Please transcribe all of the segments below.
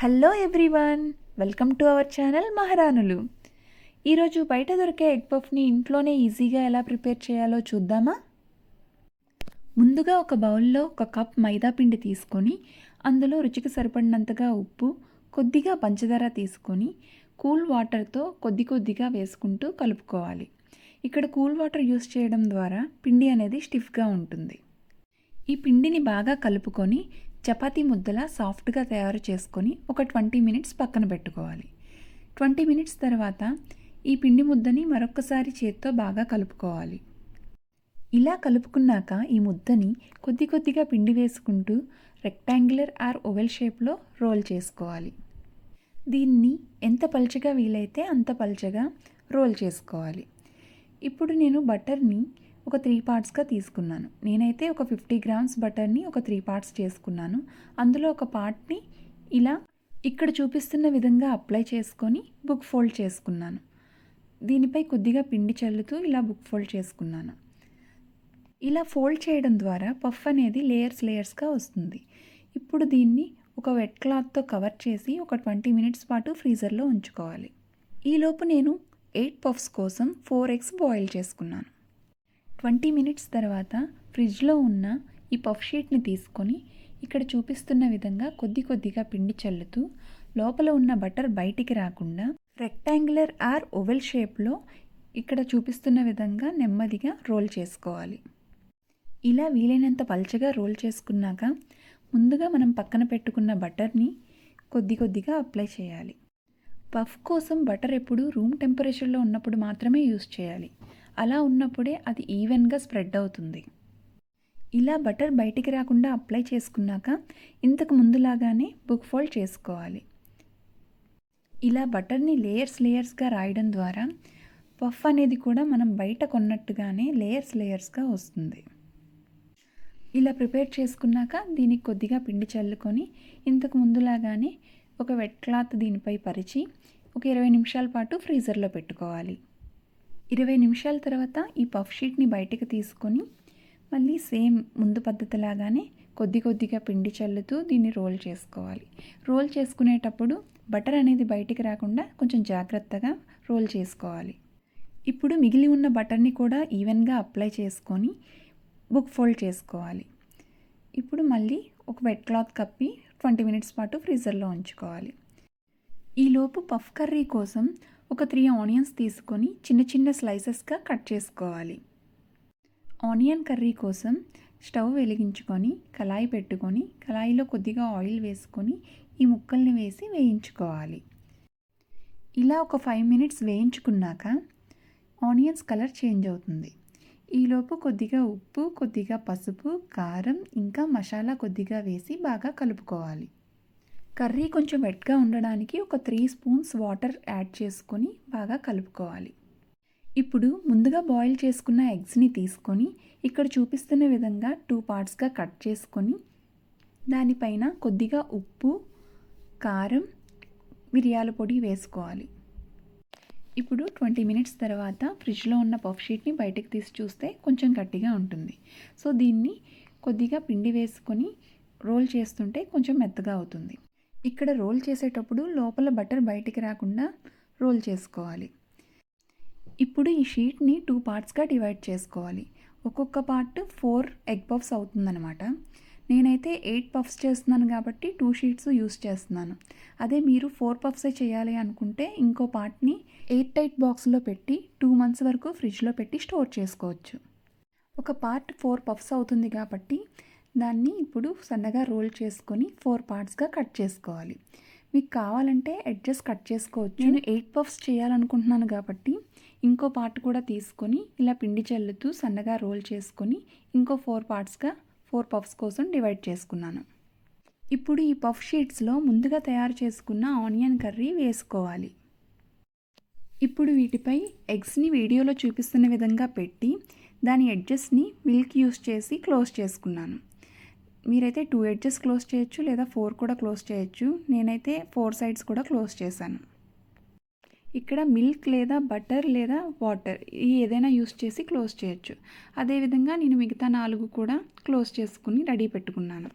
Hello everyone, welcome to our channel Maharanulu. ఈరోజు బయట దొరికే ఎగ్ పఫ్ని ఇంట్లోనే ఈజీగా ఎలా ప్రిపేర్ చేయాలో చూద్దామా? ముందుగా ఒక బౌల్లో ఒక కప్ మైదా పిండి తీసుకొని అందులో రుచికి సరిపడినంతగా ఉప్పు, కొద్దిగా పంచదార తీసుకొని కూల్ వాటర్తో కొద్దిగా వేసుకుంటూ కలుపుకోవాలి. ఇక్కడ కూల్ వాటర్ యూస్ చేయడం ద్వారా పిండి అనేది స్టిఫ్గా ఉంటుంది. ఈ పిండిని బాగా కలుపుకొని చపాతీ ముద్దలా సాఫ్ట్గా తయారు చేసుకొని ఒక 20 మినిట్స్ పక్కన పెట్టుకోవాలి. 20 మినిట్స్ తర్వాత ఈ పిండి ముద్దని మరొకసారి చేత్తో బాగా కలుపుకోవాలి. ఇలా కలుపుకున్నాక ఈ ముద్దని కొద్దిగా పిండి వేసుకుంటూ రెక్టాంగులర్ ఆర్ ఓవెల్ షేప్లో రోల్ చేసుకోవాలి. దీన్ని ఎంత పల్చగా వీలైతే అంత పల్చగా రోల్ చేసుకోవాలి. ఇప్పుడు నేను బటర్ని ఒక 3 పార్ట్స్గా తీసుకున్నాను. నేనైతే ఒక 50 గ్రామ్స్ బటర్ని ఒక 3 పార్ట్స్ చేసుకున్నాను. అందులో ఒక పార్ట్ని ఇలా ఇక్కడ చూపిస్తున్న విధంగా అప్లై చేసుకొని బుక్ ఫోల్డ్ చేసుకున్నాను. దీనిపై కొద్దిగా పిండి చల్లుతూ ఇలా బుక్ ఫోల్డ్ చేసుకున్నాను. ఇలా ఫోల్డ్ చేయడం ద్వారా పఫ్ అనేది లేయర్స్గా వస్తుంది. ఇప్పుడు దీన్ని ఒక వెట్ క్లాత్తో కవర్ చేసి ఒక 20 మినిట్స్ పాటు ఫ్రీజర్లో ఉంచుకోవాలి. ఈలోపు నేను 8 పఫ్స్ కోసం 4 ఎగ్స్ బాయిల్ చేసుకున్నాను. 20 మినిట్స్ తర్వాత ఫ్రిడ్జ్లో ఉన్న ఈ పఫ్ షీట్ని తీసుకొని ఇక్కడ చూపిస్తున్న విధంగా కొద్దిగా పిండి చల్లుతూ లోపల ఉన్న బటర్ బయటికి రాకుండా రెక్టాంగులర్ ఆర్ ఓవెల్ షేప్లో ఇక్కడ చూపిస్తున్న విధంగా నెమ్మదిగా రోల్ చేసుకోవాలి. ఇలా వీలైనంత పల్చగా రోల్ చేసుకున్నాక ముందుగా మనం పక్కన పెట్టుకున్న బటర్ని కొద్దిగా అప్లై చేయాలి. పఫ్ కోసం బటర్ ఎప్పుడు రూమ్ టెంపరేచర్లో ఉన్నప్పుడు మాత్రమే యూస్ చేయాలి. అలా ఉన్నప్పుడే అది ఈవెన్గా స్ప్రెడ్ అవుతుంది. ఇలా బటర్ బయటికి రాకుండా అప్లై చేసుకున్నాక ఇంతకు ముందులాగానే బుక్ ఫోల్డ్ చేసుకోవాలి. ఇలా బటర్ని లేయర్స్గా రాయడం ద్వారా పఫ్ అనేది కూడా మనం బయట కొన్నట్టుగానే లేయర్స్గా వస్తుంది. ఇలా ప్రిపేర్ చేసుకున్నాక దీనికి కొద్దిగా పిండి చల్లుకొని ఇంతకు ముందులాగానే ఒక వెట్ క్లాత్ దీనిపై పరిచి ఒక 20 నిమిషాల పాటు ఫ్రీజర్లో పెట్టుకోవాలి. 20 నిమిషాల తర్వాత ఈ పఫ్ షీట్ని బయటకు తీసుకొని మళ్ళీ సేమ్ ముందు పద్ధతిలాగానే కొద్దిగా పిండి చల్లుతూ దీన్ని రోల్ చేసుకోవాలి. రోల్ చేసుకునేటప్పుడు బటర్ అనేది బయటికి రాకుండా కొంచెం జాగ్రత్తగా రోల్ చేసుకోవాలి. ఇప్పుడు మిగిలి ఉన్న బటర్ని కూడా ఈవెన్గా అప్లై చేసుకొని బుక్ ఫోల్డ్ చేసుకోవాలి. ఇప్పుడు మళ్ళీ ఒక వెట్ క్లాత్ కప్పి 20 మినిట్స్ పాటు ఫ్రీజర్లో ఉంచుకోవాలి. ఈలోపు పఫ్ కర్రీ కోసం ఒక 3 ఆనియన్స్ తీసుకొని చిన్న స్లైసెస్గా కట్ చేసుకోవాలి. ఆనియన్ కర్రీ కోసం స్టవ్ వెలిగించుకొని కళాయి పెట్టుకొని కళాయిలో కొద్దిగా ఆయిల్ వేసుకొని ఈ ముక్కల్ని వేసి వేయించుకోవాలి. ఇలా ఒక 5 మినిట్స్ వేయించుకున్నాక ఆనియన్స్ కలర్ చేంజ్ అవుతుంది. ఈలోపు కొద్దిగా ఉప్పు, కొద్దిగా పసుపు, కారం ఇంకా మసాలా కొద్దిగా వేసి బాగా కలుపుకోవాలి. కర్రీ కొంచెం వెట్గా ఉండడానికి ఒక 3 స్పూన్స్ వాటర్ యాడ్ చేసుకొని బాగా కలుపుకోవాలి. ఇప్పుడు ముందుగా బాయిల్ చేసుకున్న ఎగ్స్ని తీసుకొని ఇక్కడ చూపిస్తున్న విధంగా 2 పార్ట్స్గా కట్ చేసుకొని దానిపైన కొద్దిగా ఉప్పు, కారం, మిరియాల పొడి వేసుకోవాలి. ఇప్పుడు 20 మినిట్స్ తర్వాత ఫ్రిడ్జ్లో ఉన్న పఫ్ షీట్ని బయటకు తీసి చూస్తే కొంచెం గట్టిగా ఉంటుంది. సో దీన్ని కొద్దిగా పిండి వేసుకొని రోల్ చేస్తుంటే కొంచెం మెత్తగా అవుతుంది. ఇక్కడ రోల్ చేసేటప్పుడు లోపల బటర్ బయటికి రాకుండా రోల్ చేసుకోవాలి. ఇప్పుడు ఈ షీట్ని 2 పార్ట్స్గా డివైడ్ చేసుకోవాలి. ఒక్కొక్క పార్ట్ 4 ఎగ్ పఫ్స్ అవుతుందన్నమాట. నేనైతే 8 పఫ్స్ చేస్తున్నాను కాబట్టి 2 షీట్స్ యూస్ చేస్తున్నాను. అదే మీరు 4 పఫ్సే చేయాలి అనుకుంటే ఇంకో పార్ట్ని ఎయిర్ టైట్ బాక్స్లో పెట్టి 2 మంత్స్ వరకు ఫ్రిడ్జ్లో పెట్టి స్టోర్ చేసుకోవచ్చు. ఒక పార్ట్ 4 పఫ్స్ అవుతుంది కాబట్టి దాన్ని ఇప్పుడు సన్నగా రోల్ చేసుకొని 4 పార్ట్స్గా కట్ చేసుకోవాలి. మీకు కావాలంటే ఎడ్జెస్ కట్ చేసుకోవచ్చు. నేను 8 పఫ్స్ చేయాలనుకుంటున్నాను కాబట్టి ఇంకో పార్ట్ కూడా తీసుకొని ఇలా పిండి చల్లుతూ సన్నగా రోల్ చేసుకొని ఇంకో 4 పార్ట్స్గా 4 పఫ్స్ కోసం డివైడ్ చేసుకున్నాను. ఇప్పుడు ఈ పఫ్ షీట్స్లో ముందుగా తయారు చేసుకున్న ఆనియన్ కర్రీ వేసుకోవాలి. ఇప్పుడు వీటిపై ఎగ్స్ని వీడియోలో చూపిస్తున్న విధంగా పెట్టి దాని ఎడ్జెస్ని మిల్క్ యూస్ చేసి క్లోజ్ చేసుకున్నాను. మీరైతే 2 ఎడ్జెస్ క్లోజ్ చేయొచ్చు లేదా 4 కూడా క్లోజ్ చేయొచ్చు. నేనైతే 4 సైడ్స్ కూడా క్లోజ్ చేశాను. ఇక్కడ మిల్క్ లేదా బటర్ లేదా వాటర్ ఏదైనా యూస్ చేసి క్లోజ్ చేయొచ్చు. అదేవిధంగా నేను మిగతా 4 కూడా క్లోజ్ చేసుకుని రెడీ పెట్టుకున్నాను.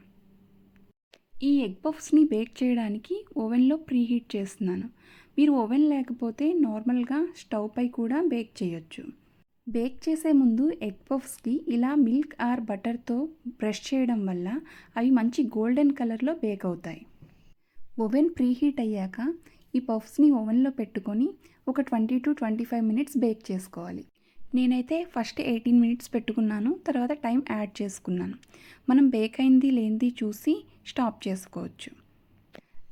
ఈ ఎగ్ పఫ్స్ని బేక్ చేయడానికి ఓవెన్లో ప్రీహీట్ చేస్తున్నాను. మీరు ఓవెన్ లేకపోతే నార్మల్గా స్టవ్ పై కూడా బేక్ చేయొచ్చు. బేక్ చేసే ముందు ఎగ్ పఫ్స్కి ఇలా మిల్క్ ఆర్ బటర్తో బ్రష్ చేయడం వల్ల అవి మంచి గోల్డెన్ కలర్లో బేక్ అవుతాయి. ఓవెన్ ప్రీహీట్ అయ్యాక ఈ పఫ్స్ని ఓవెన్లో పెట్టుకొని ఒక 20 to 25 మినిట్స్ బేక్ చేసుకోవాలి. నేనైతే ఫస్ట్ 18 మినిట్స్ పెట్టుకున్నాను, తర్వాత టైం యాడ్ చేసుకున్నాను. మనం బేక్ అయింది లేనిది చూసి స్టాప్ చేసుకోవచ్చు.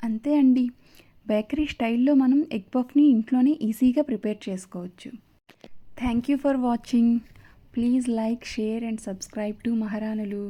అంతే అండి, బేకరీ స్టైల్లో మనం ఎగ్ పఫ్ని ఇంట్లోనే ఈజీగా ప్రిపేర్ చేసుకోవచ్చు. Thank you for watching. Please like, share and subscribe to మహారాణులు.